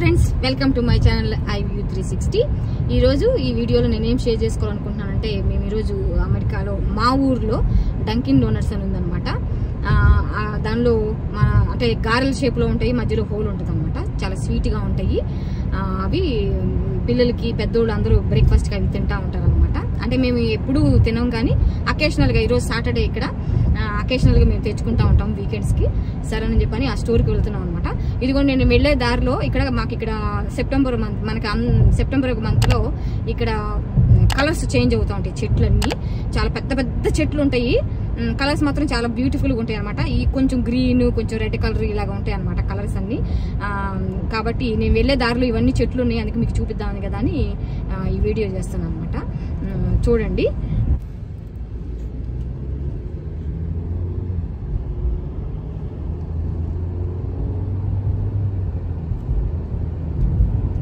Friends, welcome to my channel iView 360. ఈరోజు ఈ వీడియోలో నేనేం షేర్ చేసుకోవాలనుకుంటున్నానంటే, మేము ఈరోజు అమెరికాలో మా ఊర్లో డంకిన్ డోనట్స్ అని ఉందన్నమాట. దానిలో అంటే గారెల షేప్లో ఉంటాయి, మధ్యలో హోల్ ఉంటుంది అనమాట. చాలా స్వీట్గా ఉంటాయి. అవి పిల్లలకి పెద్దోళ్ళు అందరూ బ్రేక్ఫాస్ట్కి అవి తింటూ ఉంటారు అనమాట. అంటే మేము ఎప్పుడూ తినాం, కానీ అకేషనల్గా ఈరోజు సాటర్డే ఇక్కడ అకేషనల్గా మేము తెచ్చుకుంటూ ఉంటాం వీకెండ్స్కి. సరే అని చెప్పని ఆ స్టోర్కి వెళ్తున్నాం అనమాట. ఇదిగో నేను వెళ్ళే దారిలో మాకు ఇక్కడ సెప్టెంబర్ మంత్, సెప్టెంబర్ మంత్లో ఇక్కడ కలర్స్ చేంజ్ అవుతూ ఉంటాయి. చెట్లన్నీ చాలా పెద్ద పెద్ద చెట్లు ఉంటాయి. కలర్స్ మాత్రం చాలా బ్యూటిఫుల్గా ఉంటాయి అనమాట. ఈ కొంచెం గ్రీన్, కొంచెం రెడ్ కలర్ ఇలాగా ఉంటాయి అనమాట కలర్స్ అన్ని. కాబట్టి నేను వెళ్ళే దారిలో ఇవన్నీ చెట్లు ఉన్నాయి, అందుకే మీకు చూపిద్దామని కదా అని ఈ వీడియో చేస్తున్నాను అనమాట. చూడండి.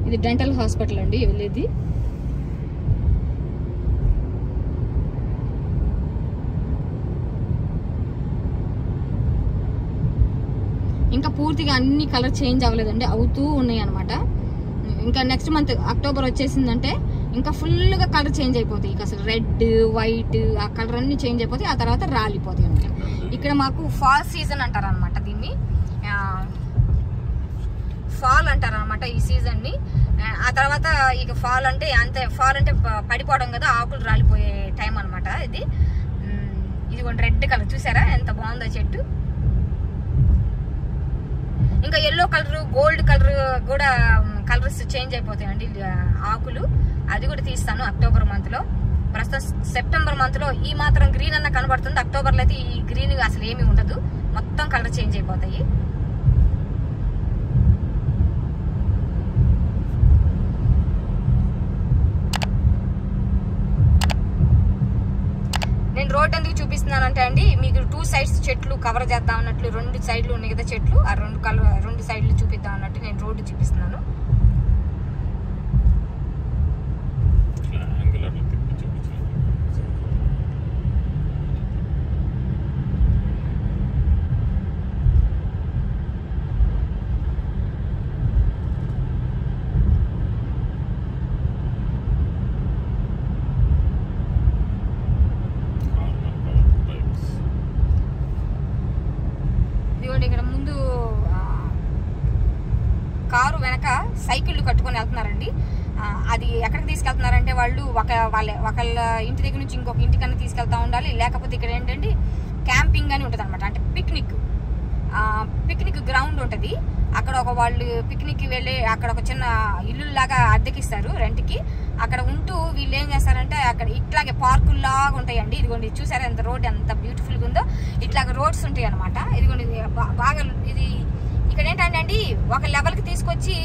ఇది డెంటల్ హాస్పిటల్ అండి వెళ్ళేది. ఇంకా పూర్తిగా అన్ని కలర్ చేంజ్ అవ్వలేదండి, అవుతూ ఉన్నాయి అనమాట. ఇంకా నెక్స్ట్ మంత్ అక్టోబర్ వచ్చేసిందంటే ఇంకా ఫుల్గా కలర్ చేంజ్ అయిపోతాయి. ఇక అసలు రెడ్, వైట్ ఆ కలర్ అన్ని చేంజ్ అయిపోతాయి. ఆ తర్వాత రాలిపోతాయి అనమాట. ఇక్కడ మాకు ఫాల్ సీజన్ అంటారు అనమాట. దీన్ని ఫాల్ అంటారు అనమాట ఈ సీజన్ ని. ఆ తర్వాత ఇక ఫాల్ అంటే అంతే, ఫాల్ అంటే పడిపోవడం కదా, ఆకులు రాలిపోయే టైం అనమాట ఇది. ఇదిగోండి రెడ్ కలర్ చూసారా ఎంత బాగుందో చెట్టు. ఇంకా ఎల్లో కలర్, గోల్డ్ కలర్ కూడా కలర్స్ చేంజ్ అయిపోతాయండి ఆకులు. అది కూడా తీస్తాను అక్టోబర్ మంత్ లో. ప్రస్తుతం సెప్టెంబర్ మంత్ లో ఈ మాత్రం గ్రీన్ అన్న కనబడుతుంది. అక్టోబర్ లో అయితే ఈ గ్రీన్ అసలు ఏమీ ఉండదు, మొత్తం కలర్ చేంజ్ అయిపోతాయి. నేను రోడ్ ఎందుకు చూపిస్తున్నానంటే అండి, మీకు 2 సైడ్స్ చెట్లు కవర్ చేద్దాం అన్నట్లు, 2 సైడ్లు ఉన్నాయి కదా చెట్లు, ఆ 2 సైడ్లు చూపిద్దాం అన్నట్టు నేను రోడ్డు చూపిస్తున్నాను. ఇక్కడ ముందు కారు వెనక సైకిళ్ళు కట్టుకొని వెళ్తున్నారండి. అది ఎక్కడికి తీసుకెళ్తున్నారంటే వాళ్ళు ఒకళ్ళ ఇంటి దగ్గర నుంచి ఇంకొక ఇంటికన్నా తీసుకెళ్తా ఉండాలి. లేకపోతే ఇక్కడ ఏంటంటే క్యాంపింగ్ అని ఉంటుంది అనమాట. అంటే పిక్నిక్ గ్రౌండ్ ఉంటుంది. అక్కడ వాళ్ళు పిక్నిక్కి వెళ్ళి అక్కడ ఒక చిన్న ఇల్లు లాగా అద్దెకిస్తారు రెంట్కి. అక్కడ ఉంటూ వీళ్ళు ఏం చేస్తారంటే అక్కడ ఇట్లాగే పార్కుల్లాగా ఉంటాయండి. ఇదిగోండి చూసారా ఎంత రోడ్ ఎంత బ్యూటిఫుల్గా ఉందో. ఇట్లాగ రోడ్స్ ఉంటాయి అనమాట. ఇదిగోండి బాగా ఇది ఇక్కడ ఏంటంటే అండి, ఒక లెవెల్కి తీసుకొచ్చి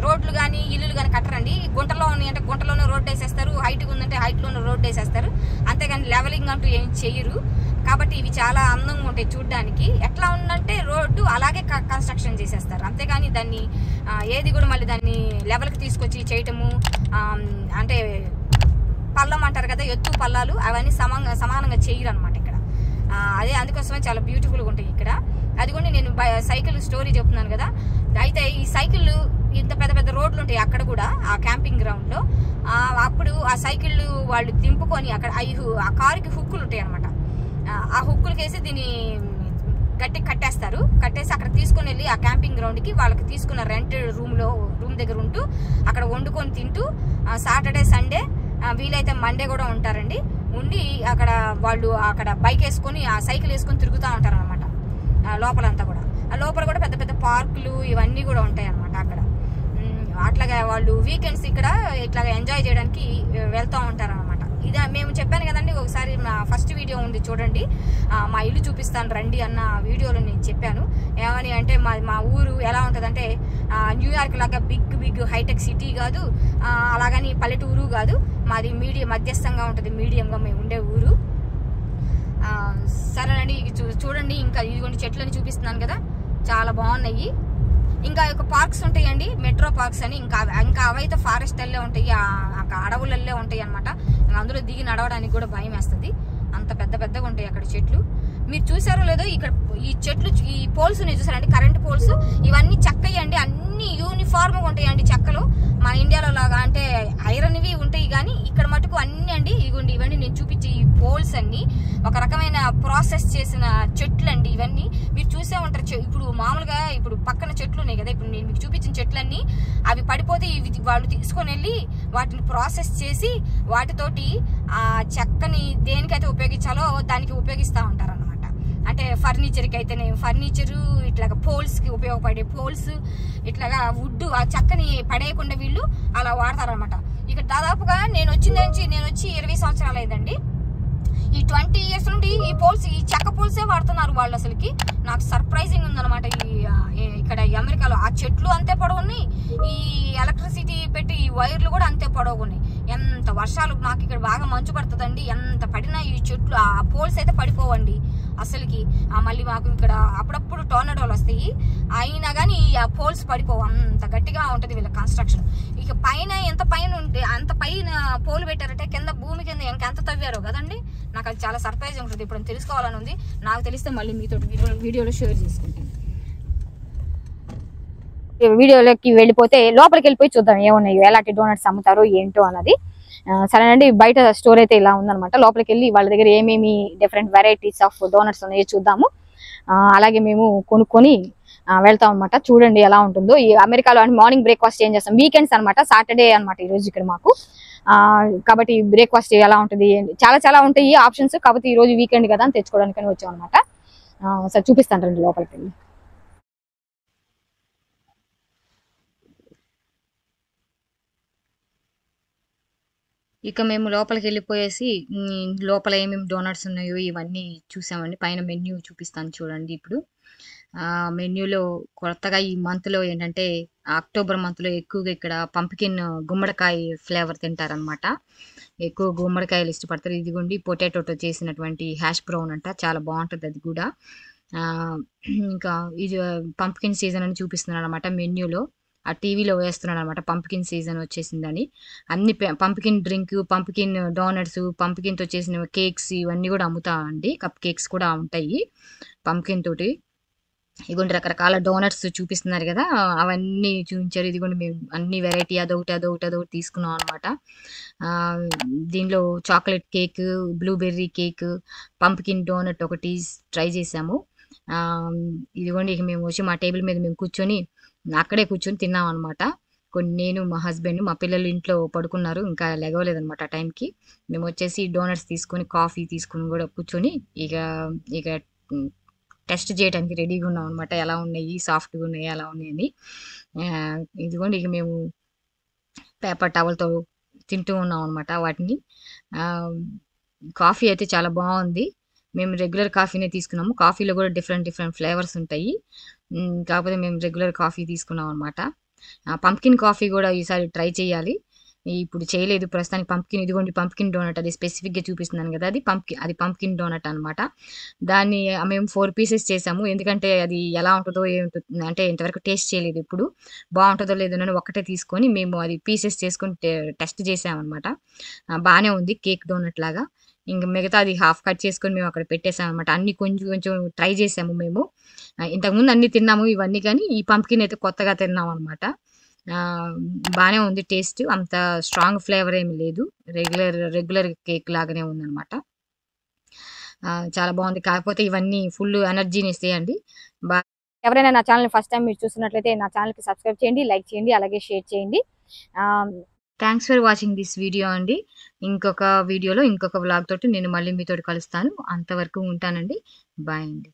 రోడ్లు కానీ ఇల్లులు కానీ కట్టరండి. గుంటలో ఉన్నాయంటే గుంటలోనే రోడ్డు వేసేస్తారు, హైట్గా ఉందంటే హైట్లోనే రోడ్డు వేసేస్తారు. అంతేగాని లెవెలింగ్ అంటూ ఏం చెయ్యరు. కాబట్టి ఇవి చాలా అందంగా ఉంటాయి చూడ్డానికి. ఎట్లా ఉందంటే రోడ్డు అలాగే కన్స్ట్రక్షన్ చేసేస్తారు. అంతేగాని దాన్ని ఏది కూడా మళ్ళీ దాన్ని లెవెల్కి తీసుకొచ్చి చేయటము, అంటే పల్లం అంటారు కదా, ఎత్తు పల్లాలు అవన్నీ సమానంగా చేయరు అనమాట ఇక్కడ. అదే అందుకోసమే చాలా బ్యూటిఫుల్గా ఉంటాయి ఇక్కడ. అదిగోండి నేను సైకిల్ స్టోరీ చెప్తున్నాను కదా. అయితే ఈ సైకిళ్ళు ఇంత పెద్ద పెద్ద రోడ్లు ఉంటాయి అక్కడ కూడా, ఆ క్యాంపింగ్ గ్రౌండ్ లో. అప్పుడు ఆ సైకిళ్ళు వాళ్ళు దింపుకొని అక్కడ ఆ కారుకి హుక్కులు ఉంటాయి అనమాట. ఆ హుక్కులకేసి దీన్ని గట్టి కట్టేసి అక్కడ తీసుకుని వెళ్ళి ఆ క్యాంపింగ్ గ్రౌండ్ కి వాళ్ళకి తీసుకున్న రెంటెడ్ రూమ్ దగ్గర ఉంటూ అక్కడ వండుకొని తింటూ సాటర్డే, సండే, వీలైతే మండే కూడా ఉంటారండి. ఉండి అక్కడ వాళ్ళు అక్కడ బైక్ వేసుకొని ఆ సైకిల్ వేసుకొని తిరుగుతూ ఉంటారు అనమాట. లోపలంతా కూడా లోపల కూడా పెద్ద పెద్ద పార్కులు ఇవన్నీ కూడా ఉంటాయి అనమాట అక్కడ. అట్లాగా వాళ్ళు వీకెండ్స్ ఇక్కడ ఇట్లాగా ఎంజాయ్ చేయడానికి వెళ్తూ ఉంటారు అనమాట. ఇది మేము చెప్పాను కదండి, ఒకసారి నా ఫస్ట్ వీడియో ఉంది చూడండి, మా ఇల్లు చూపిస్తాను రండి అన్న వీడియోలో నేను చెప్పాను. ఏమని అంటే మా ఊరు ఎలా ఉంటుందంటే న్యూయార్క్ లాగా బిగ్ హైటెక్ సిటీ కాదు, అలాగని పల్లెటూరు కాదు. మాది మధ్యస్థంగా ఉంటుంది, మీడియంగా మేము ఉండే ఊరు. సరేనండి, చూడండి. ఇంకా ఇదిగోండి చెట్లని చూపిస్తున్నాను కదా, చాలా బాగున్నాయి. ఇంకా పార్క్స్ ఉంటాయండి, మెట్రో పార్క్స్ అని. ఇంకా అవైతే ఫారెస్ట్ అల్లే ఉంటాయి, అడవులల్లే ఉంటాయి అనమాట. అందులో దిగి నడవడానికి కూడా భయం వేస్తుంది, అంత పెద్దగా ఉంటాయి అక్కడ చెట్లు. మీరు చూసారో లేదో, ఇక్కడ ఈ చెట్లు, ఈ పోల్స్ చూసారండి, కరెంట్ పోల్స్. ఇవన్నీ చక్కయ్యండి, అన్ని యూనిఫార్మ్ ప్రాసెస్ చేసిన చెట్లు అండి ఇవన్నీ. మీరు చూసే ఉంటారు. ఇప్పుడు మామూలుగా ఇప్పుడు పక్కన చెట్లు ఉన్నాయి కదా, ఇప్పుడు నేను మీకు చూపించిన చెట్లన్నీ అవి పడిపోతే ఇవి వాళ్ళు తీసుకొని వెళ్ళి వాటిని ప్రాసెస్ చేసి వాటితోటి ఆ చెక్కని దేనికైతే ఉపయోగించాలో దానికి ఉపయోగిస్తూ ఉంటారు అనమాట. అంటే ఫర్నిచర్కి అయితేనే ఫర్నిచరు, ఇట్లాగా పోల్స్కి ఉపయోగపడే పోల్స్, ఇట్లాగా వుడ్ ఆ చెక్కని పడేయకుండా వీళ్ళు అలా వాడతారనమాట. ఇక్కడ దాదాపుగా నేను వచ్చి 20 సంవత్సరాలు అయిందండి. ఈ 20 years నుండి ఈ పోల్స్, ఈ చెక్క పోల్సే వాడుతున్నారు వాళ్ళు. అసలుకి నాకు సర్ప్రైజింగ్ ఉందన్నమాట. ఇక్కడ అమెరికాలో ఆ చెట్లు అంతే పొడవున్నాయి, ఈ ఎలక్ట్రిసిటీ పెట్టి ఈ వైర్లు కూడా అంతే పొడవున్నాయి. ఎంత వర్షాలు, నాకు ఇక్కడ బాగా మంచు పడుతుందండి, ఎంత పడినా ఈ చెట్లు ఆ పోల్స్ అయితే పడిపోవండి అసలుకి. మళ్ళీ మాకు ఇక్కడ అప్పుడప్పుడు టోర్నడోలు వస్తాయి, అయినా కానీ ఆ పోల్స్ పడిపోవు, అంత గట్టిగా ఉంటుంది వీళ్ళ కన్స్ట్రక్షన్. ఇక పైన ఎంత పైన ఉంటే అంత పైన పోలు పెట్టారంటే కింద భూమి కింద ఇంకెంత తవ్వారో కదండి. నాకు అది చాలా సర్ప్రైజ్ ఉంటుంది. ఇప్పుడు తెలుసుకోవాలని ఉంది. నాకు తెలిస్తే మళ్ళీ మీతో వీడియోలో షేర్ చేసుకుంటాను. వీడియోలోకి వెళ్ళిపోతే లోపలికి వెళ్ళిపోయి చూద్దాం ఏమున్నాయో, ఎలాంటి డోనట్స్ అమ్ముతారో ఏంటో అన్నది. సరేనండి, బయట స్టోర్ అయితే ఇలా ఉందనమాట. లోపలికి వెళ్ళి వాళ్ళ దగ్గర ఏమేమి డిఫరెంట్ వెరైటీస్ ఆఫ్ డోనట్స్ ఉన్నాయో చూద్దాము. అలాగే మేము కొనుక్కొని వెళ్తాం అనమాట. చూడండి ఎలా ఉంటుందో. ఈ అమెరికాలో మార్నింగ్ బ్రేక్ఫాస్ట్ ఏం చేస్తాం, వీకెండ్స్ అనమాట, సాటర్డే అనమాట ఈరోజు ఇక్కడ మాకు. కాబట్టి బ్రేక్ఫాస్ట్ ఎలా ఉంటుంది, చాలా ఉంటాయి ఆప్షన్స్. కాబట్టి ఈ రోజు వీకెండ్ కదా అని తెచ్చుకోవడానికి వచ్చాం అనమాట. సరే చూపిస్తాను రండి లోపలికి వెళ్ళి. ఇక మేము లోపలికి వెళ్ళిపోయేసి లోపల ఏమేమి డోనట్స్ ఉన్నాయో ఇవన్నీ చూసామండి. పైన మెన్యూ చూపిస్తాను చూడండి. ఇప్పుడు మెన్యూలో కొత్తగా ఈ మంత్లో ఏంటంటే అక్టోబర్ మంత్లో ఎక్కువగా ఇక్కడ పంప్కిన్ గుమ్మడికాయ ఫ్లేవర్ తింటారనమాట. ఎక్కువ గుమ్మడికాయలు ఇష్టపడతారు. ఇదిగోండి పొటాటోతో చేసినటువంటి హ్యాష్ బ్రౌన్ అంట, చాలా బాగుంటుంది అది కూడా. ఇంకా ఇది పంప్కిన్ సీజన్ అని చూపిస్తున్నాడు అనమాట మెన్యూలో. ఆ టీవీలో వేస్తున్నాడు అనమాట, పంప్కిన్ సీజన్ వచ్చేసిందని. అన్ని పంప్కిన్ డ్రింక్, పంప్కిన్ డోనట్స్, పంప్కిన్తో చేసిన కేక్స్ ఇవన్నీ కూడా అమ్ముతా అండి. కప్ కేక్స్ కూడా ఉంటాయి పంప్కిన్ తోటి. ఇదిగోండి రకరకాల డోనట్స్ చూపిస్తున్నారు కదా, అవన్నీ చూపించారు. ఇదిగోండి మేము అన్ని వెరైటీ అదొకటి తీసుకున్నాం అనమాట. దీనిలో chocolate cake, blueberry cake, pumpkin donut ఒకటి ట్రై చేసాము. ఇదిగోండి ఇక మేము వచ్చి మా టేబుల్ మీద మేము కూర్చొని అక్కడే కూర్చొని తిన్నాం అనమాట. నేను మా హస్బెండ్, మా పిల్లలు ఇంట్లో పడుకున్నారు, ఇంకా లెగవలేదనమాట ఆ టైంకి. మేము వచ్చేసి డోనట్స్ తీసుకొని కాఫీ తీసుకుని కూడా కూర్చొని ఇక టెస్ట్ చేయడానికి రెడీగా ఉన్నాం అనమాట. ఎలా ఉన్నాయి, సాఫ్ట్గా ఉన్నాయి, ఎలా ఉన్నాయని. ఇదిగోండి ఇక మేము పేపర్ టవల్తో తింటూ ఉన్నాం అనమాట వాటిని. కాఫీ అయితే చాలా బాగుంది. మేము రెగ్యులర్ కాఫీనే తీసుకున్నాము. కాఫీలో కూడా డిఫరెంట్ ఫ్లేవర్స్ ఉంటాయి. కాకపోతే మేము రెగ్యులర్ కాఫీ తీసుకున్నాం అనమాట. పంప్కిన్ కాఫీ కూడా ఈసారి ట్రై చేయాలి. ఇప్పుడు చేయలేదు ప్రస్తుతానికి. పంప్కిన్, ఇదిగోండి పంప్కిన్ డోనట్, అది స్పెసిఫిక్గా చూపిస్తున్నాను కదా, అది పంప్కిన్ డోనట్ అనమాట. దాన్ని మేము 4 pieces చేసాము. ఎందుకంటే అది ఎలా ఉంటుందో ఏముంటుంది అంటే ఇంతవరకు టేస్ట్ చేయలేదు. ఇప్పుడు బాగుంటుందో లేదో అని ఒక్కటే తీసుకొని మేము అది పీసెస్ చేసుకొని టెస్ట్ చేసామన్నమాట. బాగానే ఉంది, కేక్ డోనట్ లాగా. ఇంక మిగతా అది హాఫ్ కట్ చేసుకొని మేము అక్కడ పెట్టేసాం అనమాట. అన్ని కొంచెం ట్రై చేసాము మేము. ఇంతకుముందు అన్ని తిన్నాము ఇవన్నీ, కానీ ఈ పంప్కిన్ అయితే కొత్తగా తిన్నాం అనమాట. బాగానే ఉంది టేస్ట్, అంత స్ట్రాంగ్ ఫ్లేవర్ ఏమి లేదు, రెగ్యులర్ కేక్ లాగానే ఉందన్నమాట. చాలా బాగుంది. కాకపోతే ఇవన్నీ ఫుల్ ఎనర్జీని ఇస్తాయండి. ఎవరైనా నా ఛానల్ ఫస్ట్ టైం మీరు చూస్తున్నట్లయితే నా ఛానల్కి సబ్స్క్రైబ్ చేయండి, లైక్ చేయండి, అలాగే షేర్ చేయండి. Thanks for watching this video అండి. ఇంకొక వీడియోలో ఇంకొక వ్లాగ్ తోటి నేను మళ్ళీ మీతో కలుస్తాను. అంతవరకు ఉంటానండి. బాయ్ అండి.